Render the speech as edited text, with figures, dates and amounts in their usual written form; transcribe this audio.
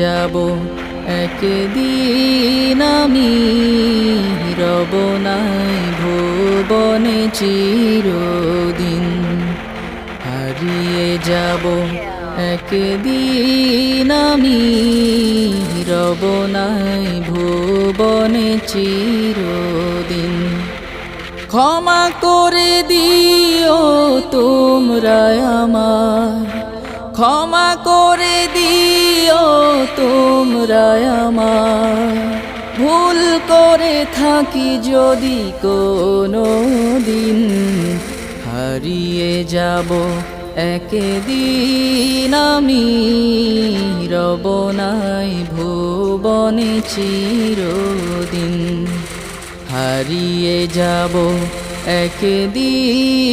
যাব একদিন আমি, রব নাই ভুবনে চিরদিন। হারিয়ে যাব একদিন আমি, রব নাই ভুবনে চিরদিন। ক্ষমা করে দিও তোমরা আমায়, ক্ষমা করে দিও তোমরা আমায়, ভুল করে থাকি যদি কোনো দিন। হারিয়ে যাব একদিন আমি, রব নাই ভুবনে চিরদিন। হারিয়ে যাব একদিন।